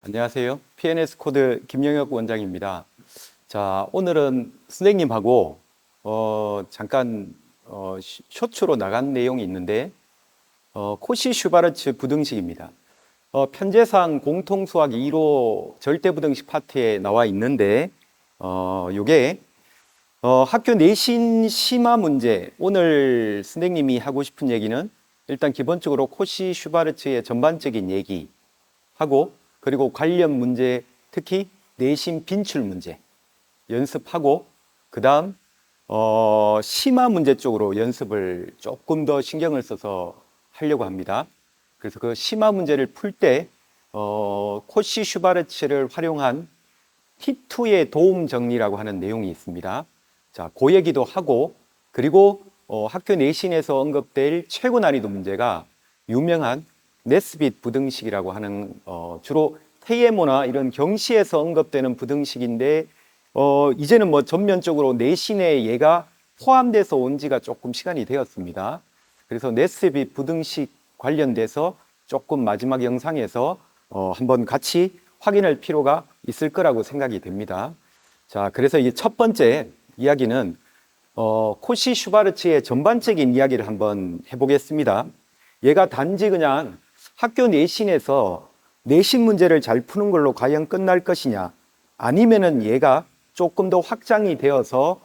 안녕하세요. PNS 코드 김영혁 원장입니다. 자, 오늘은 선생님하고 잠깐 쇼츠로 나간 내용이 있는데 코시-슈바르츠 부등식입니다. 편제상 공통수학 2로 절대부등식 파트에 나와 있는데 요게 학교 내신 심화 문제, 오늘 선생님이 하고 싶은 얘기는 일단 기본적으로 코시-슈바르츠의 전반적인 얘기하고, 그리고 관련 문제, 특히 내신 빈출 문제 연습하고, 그 다음 심화 문제 쪽으로 연습을 조금 더 신경을 써서 하려고 합니다. 그래서 그 심화 문제를 풀 때 코시-슈바르츠를 활용한 T2의 도움 정리라고 하는 내용이 있습니다. 자, 그 얘기도 하고, 그리고 학교 내신에서 언급될 최고 난이도 문제가 유명한 네스빗 부등식이라고 하는 주로 TMO나 이런 경시에서 언급되는 부등식인데 이제는 뭐 전면적으로 내신에 얘가 포함돼서 온 지가 조금 시간이 되었습니다. 그래서 네스빗 부등식 관련돼서 조금 마지막 영상에서 한번 같이 확인할 필요가 있을 거라고 생각이 됩니다. 자, 그래서 이 첫 번째 이야기는 코시-슈바르츠의 전반적인 이야기를 한번 해보겠습니다. 얘가 단지 그냥 학교 내신에서 내신 문제를 잘 푸는 걸로 과연 끝날 것이냐, 아니면은 얘가 조금 더 확장이 되어서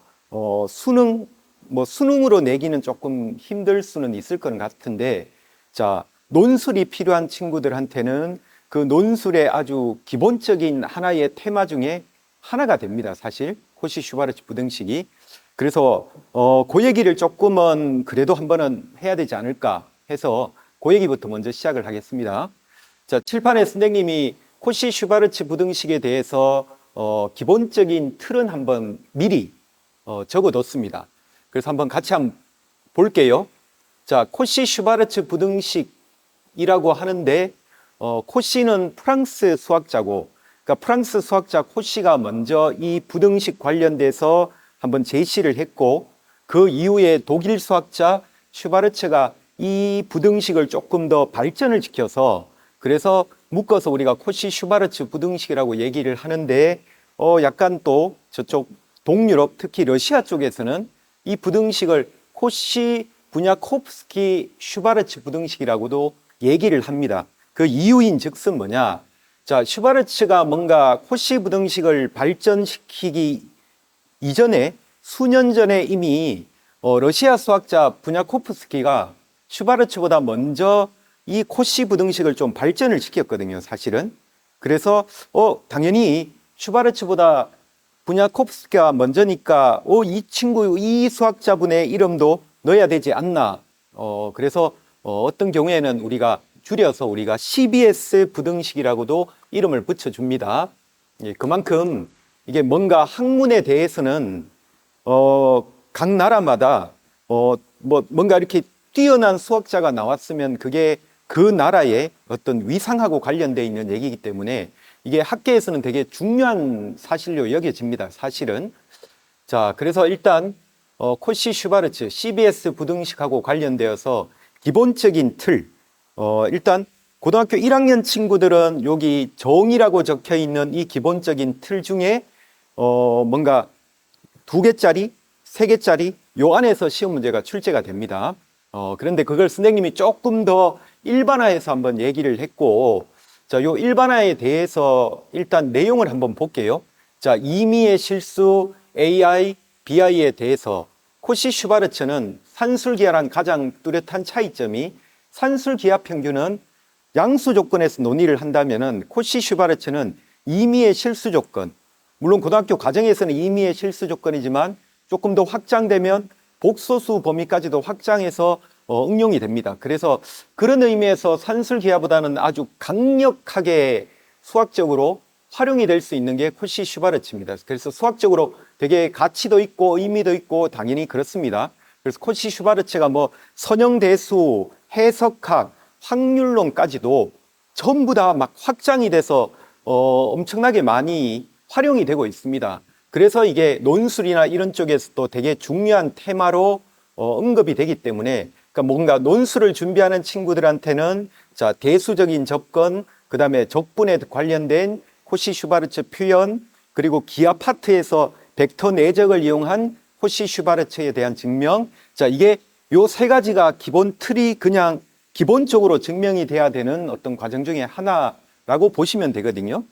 수능으로 내기는 조금 힘들 수는 있을 것 같은데, 자, 논술이 필요한 친구들한테는 그 논술의 아주 기본적인 하나의 테마 중에 하나가 됩니다. 사실 코시-슈바르츠 부등식이. 그래서 그 얘기를 조금은 그래도 한번은 해야 되지 않을까 해서 그 얘기부터 먼저 시작을 하겠습니다. 자, 칠판에 선생님이 코시-슈바르츠 부등식에 대해서 기본적인 틀은 한번 미리 적어뒀습니다. 그래서 한번 같이 한번 볼게요. 자, 코시-슈바르츠 부등식이라고 하는데 코시는 프랑스 수학자고, 그러니까 프랑스 수학자 코시가 먼저 이 부등식 관련돼서 한번 제시를 했고, 그 이후에 독일 수학자 슈바르츠가 이 부등식을 조금 더 발전을 시켜서, 그래서 묶어서 우리가 코시-슈바르츠 부등식이라고 얘기를 하는데 약간 또 저쪽 동유럽, 특히 러시아 쪽에서는 이 부등식을 코시 부냐코프스키 슈바르츠 부등식이라고도 얘기를 합니다. 그 이유인 즉슨 뭐냐? 자, 슈바르츠가 뭔가 코시 부등식을 발전시키기 이전에 수년 전에 이미 러시아 수학자 부냐코프스키가 슈바르츠보다 먼저 이 코시 부등식을 좀 발전을 시켰거든요, 사실은. 그래서 당연히 슈바르츠보다 부냐코프스키가 먼저니까 이 친구, 이 수학자분의 이름도 넣어야 되지 않나. 그래서 어떤 경우에는 우리가 줄여서 우리가 CBS 부등식이라고도 이름을 붙여줍니다. 예, 그만큼 이게 뭔가 학문에 대해서는 각 나라마다 뭔가 이렇게 뛰어난 수학자가 나왔으면 그게 그 나라의 어떤 위상하고 관련되어 있는 얘기이기 때문에 이게 학계에서는 되게 중요한 사실로 여겨집니다, 사실은. 자, 그래서 일단 코시-슈바르츠 CBS 부등식하고 관련되어서 기본적인 틀, 일단 고등학교 1학년 친구들은 여기 정이라고 적혀 있는 이 기본적인 틀 중에 뭔가 2개짜리, 3개짜리 요 안에서 시험 문제가 출제가 됩니다. 그런데 그걸 선생님이 조금 더 일반화해서 한번 얘기를 했고, 자, 요 일반화에 대해서 일단 내용을 한번 볼게요. 자, 임의의 실수 AI, BI에 대해서 코시-슈바르츠는 산술기하랑 가장 뚜렷한 차이점이, 산술기하 평균은 양수 조건에서 논의를 한다면은 코시-슈바르츠는 임의의 실수 조건, 물론 고등학교 과정에서는 임의의 실수 조건이지만 조금 더 확장되면 복소수 범위까지도 확장해서 응용이 됩니다. 그래서 그런 의미에서 산술기하보다는 아주 강력하게 수학적으로 활용이 될 수 있는 게 코시-슈바르츠입니다. 그래서 수학적으로 되게 가치도 있고 의미도 있고 당연히 그렇습니다. 그래서 코시-슈바르츠가 뭐 선형대수, 해석학, 확률론까지도 전부 다 막 확장이 돼서 엄청나게 많이 활용이 되고 있습니다. 그래서 이게 논술이나 이런 쪽에서도 되게 중요한 테마로 언급이 되기 때문에, 그러니까 뭔가 논술을 준비하는 친구들한테는 자, 대수적인 접근, 그 다음에 적분에 관련된 코시-슈바르츠 표현, 그리고 기하 파트에서 벡터 내적을 이용한 코시-슈바르츠에 대한 증명. 자, 이게 요 세 가지가 기본 틀이 그냥 기본적으로 증명이 돼야 되는 어떤 과정 중에 하나라고 보시면 되거든요.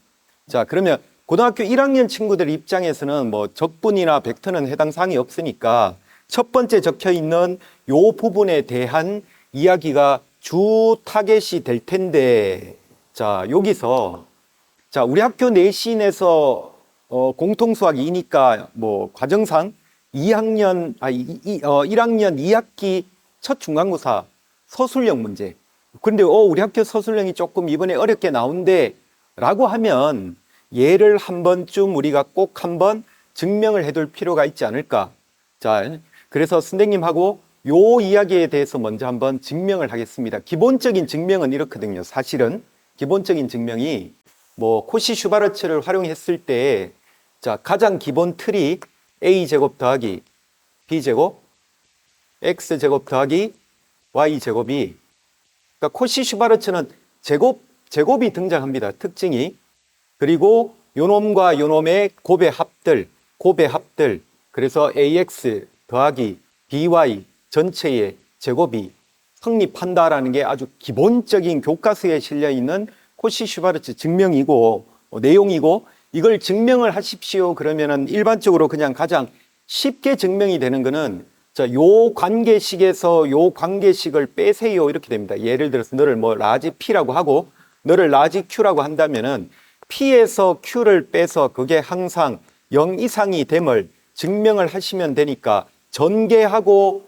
자, 그러면 고등학교 1학년 친구들 입장에서는 뭐 적분이나 벡터는 해당 사항이 없으니까 첫 번째 적혀 있는 요 부분에 대한 이야기가 주 타겟이 될 텐데, 자, 여기서 자, 우리 학교 내신에서 공통 수학 2니까 뭐 과정상 1학년 2학기 첫 중간고사 서술형 문제. 그런데 우리 학교 서술형이 조금 이번에 어렵게 나온대 라고 하면 얘를 한 번쯤 우리가 꼭 한번 증명을 해둘 필요가 있지 않을까. 자, 그래서 선생님하고 요 이야기에 대해서 먼저 한번 증명을 하겠습니다. 기본적인 증명은 이렇거든요. 사실은 기본적인 증명이 뭐 코시-슈바르츠를 활용했을 때, 자, 가장 기본 틀이 a제곱 더하기 b제곱 x제곱 더하기 y제곱이, 그러니까 코시-슈바르츠는 제곱이 등장합니다. 특징이. 그리고 요놈과 요놈의 곱의 합들, 그래서 ax 더하기 by 전체의 제곱이 성립한다라는 게 아주 기본적인 교과서에 실려 있는 코시-슈바르츠 증명이고 내용이고, 이걸 증명을 하십시오 그러면은 일반적으로 그냥 가장 쉽게 증명이 되는 거는, 자, 요 관계식에서 요 관계식을 빼세요 이렇게 됩니다. 예를 들어서 너를 뭐 라지 P라고 하고 너를 라지 Q라고 한다면은 P에서 Q를 빼서 그게 항상 0 이상이 됨을 증명을 하시면 되니까, 전개하고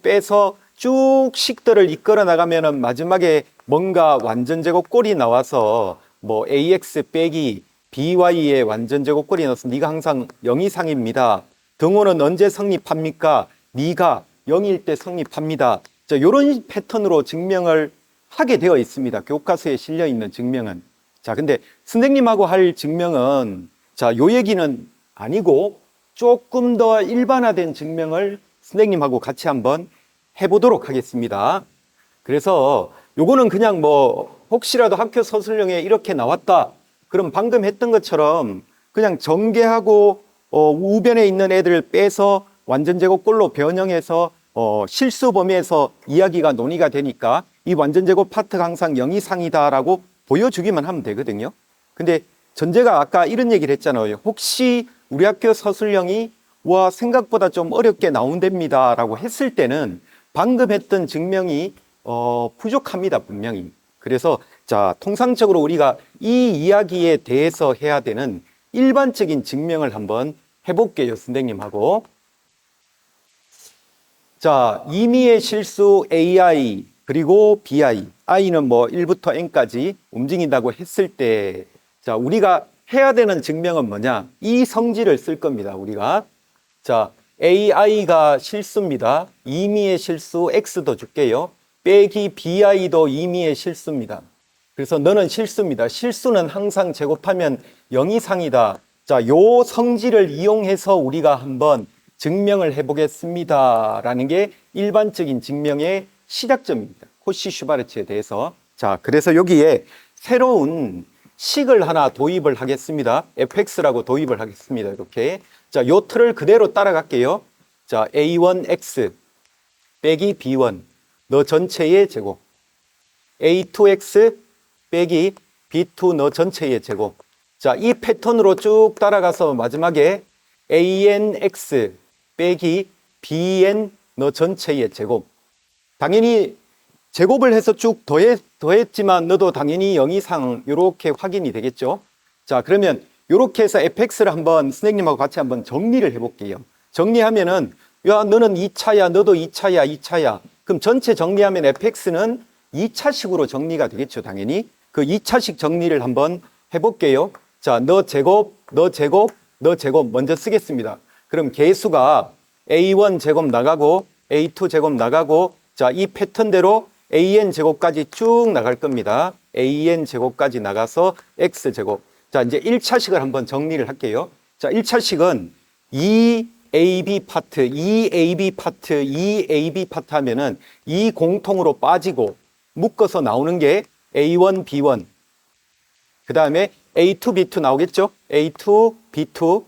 빼서 쭉 식들을 이끌어 나가면은 마지막에 뭔가 완전제곱꼴이 나와서 뭐 ax 빼기 by의 완전제곱꼴이 나와서 네가 항상 0 이상입니다. 등호는 언제 성립합니까? 네가 0일 때 성립합니다. 자, 이런 패턴으로 증명을 하게 되어 있습니다. 교과서에 실려 있는 증명은. 자, 근데 선생님하고 할 증명은, 자, 요 얘기는 아니고 조금 더 일반화된 증명을 선생님하고 같이 한번 해보도록 하겠습니다. 그래서 요거는 그냥 뭐 혹시라도 학교 서술형에 이렇게 나왔다 그럼 방금 했던 것처럼 그냥 전개하고 우변에 있는 애들을 빼서 완전제곱꼴로 변형해서 실수 범위에서 이야기가 논의가 되니까 이 완전제곱 파트가 항상 0 이상이다라고 보여주기만 하면 되거든요. 근데 전제가 아까 이런 얘기를 했잖아요. 혹시 우리 학교 서술형이 와 생각보다 좀 어렵게 나온답니다 라고 했을 때는 방금 했던 증명이 부족합니다, 분명히. 그래서 자, 통상적으로 우리가 이 이야기에 대해서 해야 되는 일반적인 증명을 한번 해볼게요, 선생님하고. 자, 임의의 실수 AI 그리고 BI, I는 뭐 1부터 N까지 움직인다고 했을 때, 자, 우리가 해야 되는 증명은 뭐냐? 이 성질을 쓸 겁니다, 우리가. 자, AI가 실수입니다. 임의의 실수 X도 줄게요. 빼기 BI도 임의의 실수입니다. 그래서 너는 실수입니다. 실수는 항상 제곱하면 0 이상이다. 자, 요 성질을 이용해서 우리가 한번 증명을 해보겠습니다. 라는 게 일반적인 증명의 시작점입니다. 코시-슈바르츠에 대해서. 자, 그래서 여기에 새로운 식을 하나 도입을 하겠습니다. fx라고 도입을 하겠습니다. 이렇게. 자, 요 틀을 그대로 따라갈게요. 자, a1x 빼기 b1 너 전체의 제곱, a2x 빼기 b2 너 전체의 제곱. 자, 이 패턴으로 쭉 따라가서 마지막에 anx 빼기 bn 너 전체의 제곱. 당연히 제곱을 해서 쭉 더했지만 너도 당연히 0 이상 이렇게 확인이 되겠죠. 자, 그러면 이렇게 해서 fx를 한번 선생님하고 같이 한번 정리를 해볼게요. 정리하면은 야, 너는 2차야, 너도 2차야. 그럼 전체 정리하면 fx는 2차식으로 정리가 되겠죠, 당연히. 그 2차식 정리를 한번 해볼게요. 자, 너 제곱 먼저 쓰겠습니다. 그럼 개수가 a1 제곱 나가고 a2 제곱 나가고, 자, 이 패턴대로 an 제곱까지 쭉 나갈 겁니다. an 제곱까지 나가서 x 제곱. 자, 이제 1차식을 한번 정리를 할게요. 자, 1차식은 2ab 파트 하면은 이 공통으로 빠지고 묶어서 나오는 게 a1, b1. 그 다음에 A2, B2 나오겠죠? A2, B2.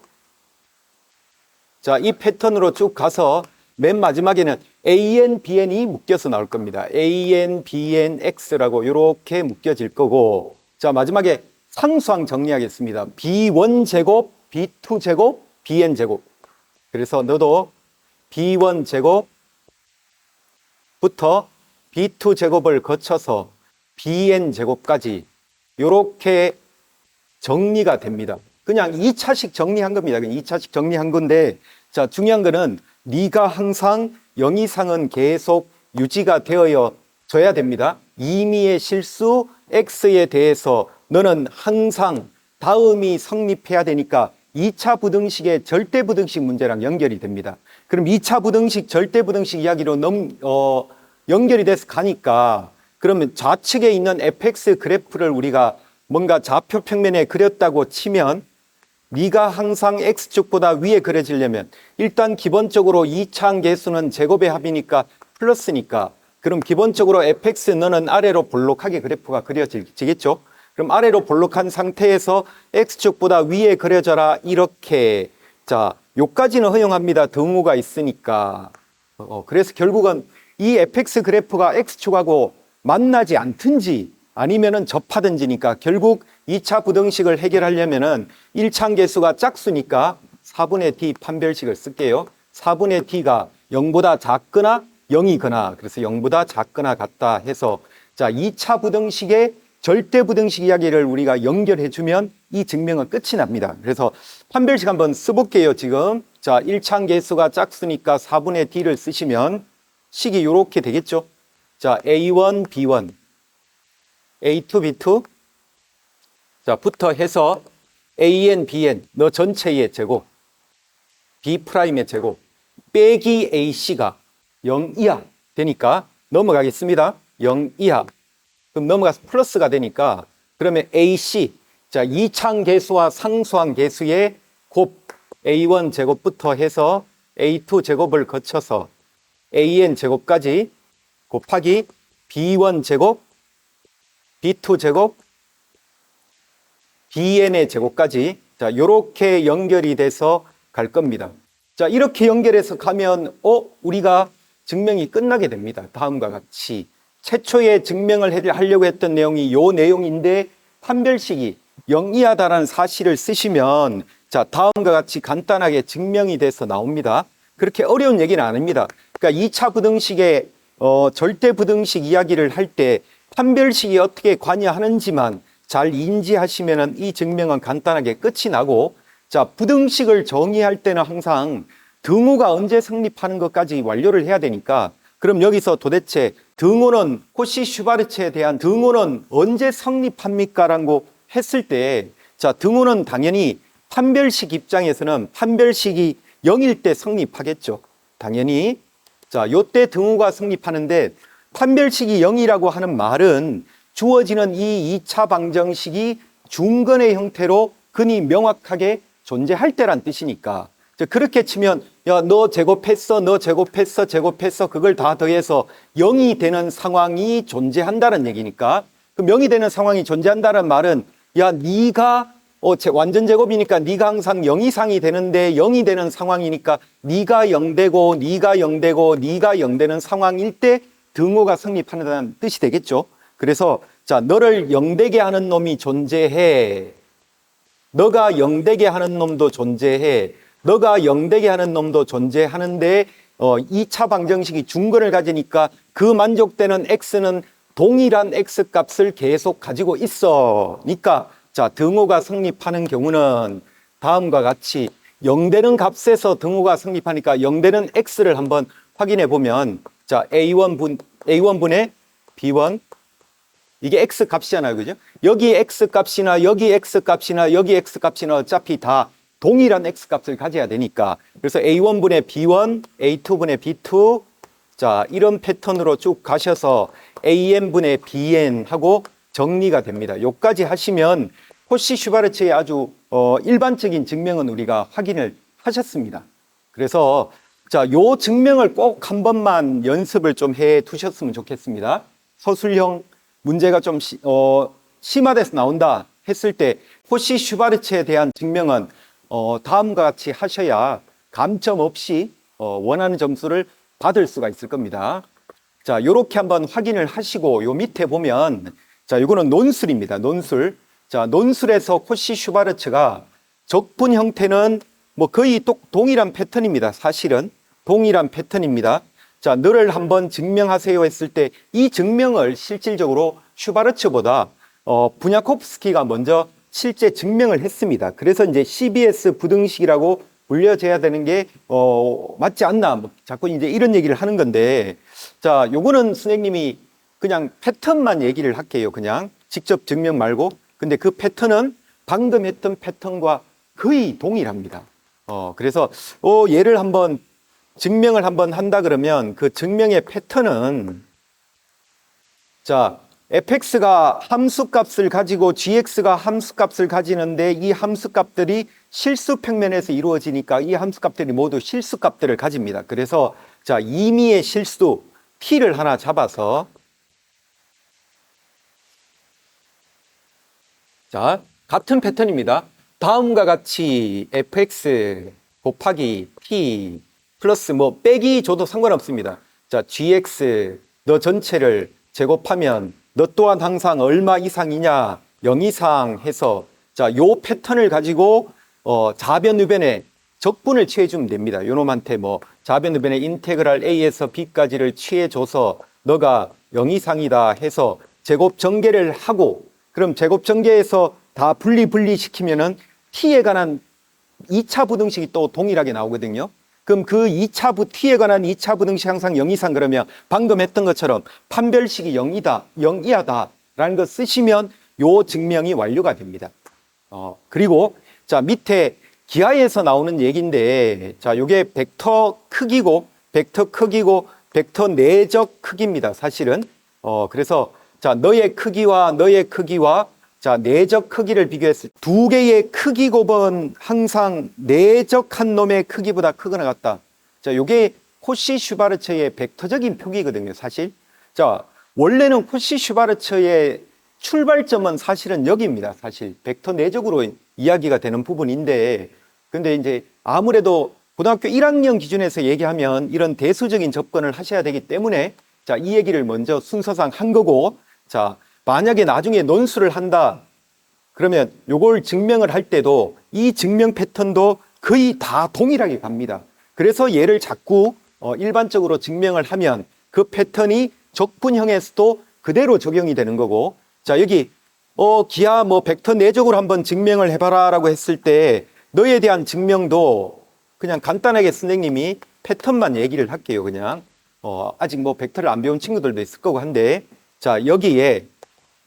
자, 이 패턴으로 쭉 가서 맨 마지막에는 AN, BN이 묶여서 나올 겁니다. AN, BN, X라고 이렇게 묶여질 거고, 자, 마지막에 상수항 정리하겠습니다. B1 제곱, B2 제곱, BN 제곱. 그래서 너도 B1 제곱부터 B2 제곱을 거쳐서 BN 제곱까지 이렇게 정리가 됩니다. 그냥 2차식 정리한 겁니다. 그냥 2차식 정리한 건데, 자, 중요한 거는 네가 항상 0 이상은 계속 유지가 되어야 됩니다. 임의의 실수 X에 대해서 너는 항상 다음이 성립해야 되니까 2차 부등식의 절대부등식 문제랑 연결이 됩니다. 그럼 2차 부등식, 절대부등식 이야기로 연결이 돼서 가니까 그러면 좌측에 있는 fx 그래프를 우리가 뭔가 좌표 평면에 그렸다고 치면 네가 항상 x축보다 위에 그려지려면 일단 기본적으로 2차 계수는 제곱의 합이니까 플러스니까 그럼 기본적으로 fx 너는 아래로 볼록하게 그래프가 그려지겠죠? 그럼 아래로 볼록한 상태에서 x축보다 위에 그려져라 이렇게. 자, 요까지는 허용합니다. 등호가 있으니까. 그래서 결국은 이 fx 그래프가 x축하고 만나지 않든지 아니면은 접하든지니까 결국 2차 부등식을 해결하려면은 1차 계수가 짝수니까 4분의 d 판별식을 쓸게요. 4분의 d가 0보다 작거나 0이거나 그래서 0보다 작거나 같다 해서 자, 2차 부등식의 절대 부등식 이야기를 우리가 연결해 주면 이 증명은 끝이 납니다. 그래서 판별식 한번 써볼게요. 지금 자, 1차 계수가 짝수니까 4분의 d를 쓰시면 식이 이렇게 되겠죠. 자, A1, B1, A2, B2 자, 해서 AN, BN 너 전체의 제곱 B'의 제곱 빼기 AC가 0 이하 되니까 넘어가겠습니다. 0 이하. 그럼 넘어가서 플러스가 되니까 그러면 AC 자, 2차 계수와 상수항 계수의 곱 A1 제곱부터 해서 A2 제곱을 거쳐서 AN 제곱까지 곱하기 B1 제곱, B2 제곱, BN의 제곱까지 자, 요렇게 연결이 돼서 갈 겁니다. 자, 이렇게 연결해서 가면 우리가 증명이 끝나게 됩니다. 다음과 같이 최초에 증명을 하려고 했던 내용이 요 내용인데 판별식이 0 이하다라는 사실을 쓰시면 자, 다음과 같이 간단하게 증명이 돼서 나옵니다. 그렇게 어려운 얘기는 아닙니다. 그러니까 2차 부등식의 절대 부등식 이야기를 할 때 판별식이 어떻게 관여하는지만 잘 인지하시면 이 증명은 간단하게 끝이 나고 자, 부등식을 정의할 때는 항상 등호가 언제 성립하는 것까지 완료를 해야 되니까 그럼 여기서 도대체 등호는 코시-슈바르츠에 대한 등호는 언제 성립합니까? 라고 했을 때 자, 등호는 당연히 판별식 입장에서는 판별식이 0일 때 성립하겠죠. 당연히 자, 요때 등호가 성립하는데 판별식이 0이라고 하는 말은 주어지는 이 2차 방정식이 중근의 형태로 근이 명확하게 존재할 때란 뜻이니까 그렇게 치면 야, 너 제곱했어, 너 제곱했어, 제곱했어 그걸 다 더해서 0이 되는 상황이 존재한다는 얘기니까 그럼 0이 되는 상황이 존재한다는 말은 야, 네가 완전 제곱이니까 네가 항상 0 이상이 되는데 0이 되는 상황이니까 네가 0 되고 네가 0 되고 네가 0 되는 상황일 때 등호가 성립한다는 뜻이 되겠죠. 그래서 자, 너를 0 되게 하는 놈이 존재해. 너가 0 되게 하는 놈도 존재해. 너가 0 되게 하는 놈도 존재하는데 2차 방정식이 중근을 가지니까 그 만족되는 x는 동일한 x 값을 계속 가지고 있으니까 자, 등호가 성립하는 경우는 다음과 같이 0 되는 값에서 등호가 성립하니까 0 되는 x를 한번 확인해 보면 자, A1분의 B1 이게 x 값이잖아요. 그죠? 여기 x 값이나 여기 x 값이나 여기 x 값이나 어차피 다 동일한 x 값을 가져야 되니까 그래서 A1분의 B1, A2분의 B2 자, 이런 패턴으로 쭉 가셔서 AN분의 BN 하고 정리가 됩니다. 요까지 하시면 코시-슈바르츠의 아주 일반적인 증명은 우리가 확인을 하셨습니다. 그래서 자, 요 증명을 꼭 한 번만 연습을 좀 해 두셨으면 좋겠습니다. 서술형 문제가 좀 심화돼서 나온다. 했을 때 코시 슈바르츠에 대한 증명은 다음과 같이 하셔야 감점 없이 원하는 점수를 받을 수가 있을 겁니다. 자, 요렇게 한번 확인을 하시고 요 밑에 보면 자, 요거는 논술입니다. 논술. 자, 논술에서 코시 슈바르츠가 적분 형태는 뭐 거의 동일한 패턴입니다. 사실은 동일한 패턴입니다. 자, 너를 한번 증명하세요 했을 때 이 증명을 실질적으로 슈바르츠보다 부냐코프스키가 먼저 실제 증명을 했습니다. 그래서 이제 CBS 부등식이라고 불려져야 되는 게 맞지 않나 뭐 자꾸 이제 이런 얘기를 하는 건데, 자, 요거는 선생님이 그냥 패턴만 얘기를 할게요. 그냥 직접 증명 말고. 근데 그 패턴은 방금 했던 패턴과 거의 동일합니다. 그래서 얘를 한번 증명을 한번 한다 그러면 그 증명의 패턴은, 자, fx가 함수값을 가지고 gx가 함수값을 가지는데 이 함수값들이 실수평면에서 이루어지니까 이 함수값들이 모두 실수값들을 가집니다. 그래서 자, 임의의 실수 t를 하나 잡아서, 자, 같은 패턴입니다. 다음과 같이 fx 곱하기 t 플러스 뭐 빼기 줘도 상관없습니다. 자, gx 너 전체를 제곱하면 너 또한 항상 얼마 이상이냐 0 이상 해서, 자, 요 패턴을 가지고 좌변우변의 적분을 취해주면 됩니다. 요놈한테 뭐 좌변우변의 인테그랄 a에서 b까지를 취해줘서 너가 0 이상이다 해서 제곱 전개를 하고, 그럼 제곱 전개에서 다 분리시키면은 t에 관한 2차 부등식이 또 동일하게 나오거든요. 그럼 그 t에 관한 2차 부등식 항상 0 이상, 그러면 방금 했던 것처럼 판별식이 0이다, 0 이하다라는 거 쓰시면 요 증명이 완료가 됩니다. 그리고 자, 밑에 기하에서 나오는 얘기인데, 자, 요게 벡터 크기고 벡터 내적 크기입니다. 사실은. 그래서 자, 너의 크기와 자, 내적 크기를 비교했을 때 두 개의 크기 곱은 항상 내적한 놈의 크기보다 크거나 같다. 자, 요게 코시 슈바르츠의 벡터적인 표기거든요, 사실. 자, 원래는 코시 슈바르츠의 출발점은 사실은 여기입니다. 사실 벡터 내적으로 이야기가 되는 부분인데, 근데 이제 아무래도 고등학교 1학년 기준에서 얘기하면 이런 대수적인 접근을 하셔야 되기 때문에 자, 이 얘기를 먼저 순서상 한 거고, 자, 만약에 나중에 논술을 한다 그러면 요걸 증명을 할 때도 이 증명 패턴도 거의 다 동일하게 갑니다. 그래서 얘를 자꾸 일반적으로 증명을 하면 그 패턴이 적분형에서도 그대로 적용이 되는 거고, 자, 여기 기하 뭐 벡터 내적으로 한번 증명을 해봐라 라고 했을 때 너에 대한 증명도 그냥 간단하게 선생님이 패턴만 얘기를 할게요. 그냥 아직 뭐 벡터를 안 배운 친구들도 있을 거고 한데, 자, 여기에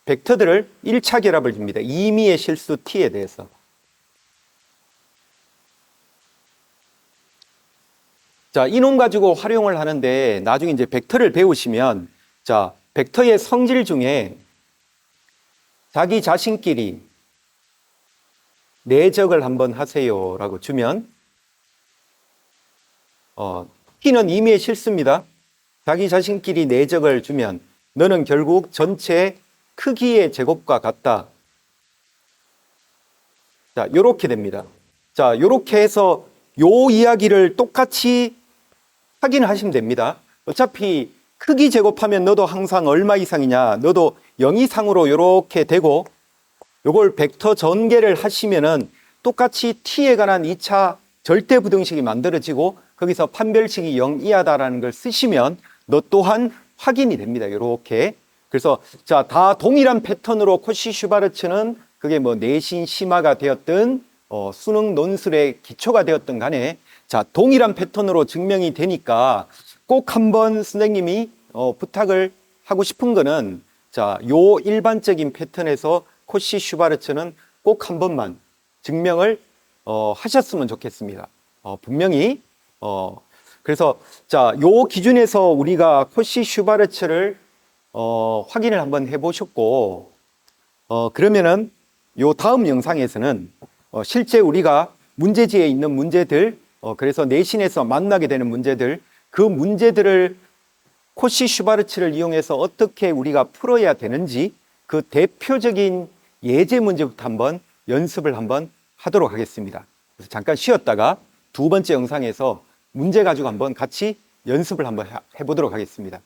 벡터들을 1차 결합을 줍니다. 임의의 실수 t에 대해서. 자, 이놈 가지고 활용을 하는데 나중에 이제 벡터를 배우시면, 자, 벡터의 성질 중에 자기 자신끼리 내적을 한번 하세요 라고 주면, t는 임의의 실수입니다. 자기 자신끼리 내적을 주면 너는 결국 전체 크기의 제곱과 같다. 자, 요렇게 됩니다. 자, 요렇게 해서 요 이야기를 똑같이 확인하시면 됩니다. 어차피 크기 제곱하면 너도 항상 얼마 이상이냐, 너도 0 이상으로 요렇게 되고, 요걸 벡터 전개를 하시면은 똑같이 t에 관한 2차 절대 부등식이 만들어지고 거기서 판별식이 0 이하다라는 걸 쓰시면 너 또한 확인이 됩니다. 요렇게. 그래서 자, 다 동일한 패턴으로 코시 슈바르츠는 그게 뭐 내신 심화가 되었든 수능 논술의 기초가 되었든 간에 자, 동일한 패턴으로 증명이 되니까 꼭 한번 선생님이 부탁을 하고 싶은 거는, 자, 요 일반적인 패턴에서 코시 슈바르츠는 꼭 한 번만 증명을 하셨으면 좋겠습니다. 분명히 그래서 자, 요 기준에서 우리가 코시 슈바르츠를 확인을 한번 해보셨고, 그러면은 요 다음 영상에서는 실제 우리가 문제지에 있는 문제들, 그래서 내신에서 만나게 되는 문제들, 그 문제들을 코시 슈바르츠를 이용해서 어떻게 우리가 풀어야 되는지 그 대표적인 예제 문제부터 한번 연습을 한번 하도록 하겠습니다. 그래서 잠깐 쉬었다가 두 번째 영상에서 문제 가지고 한번 같이 연습을 한번 해보도록 하겠습니다.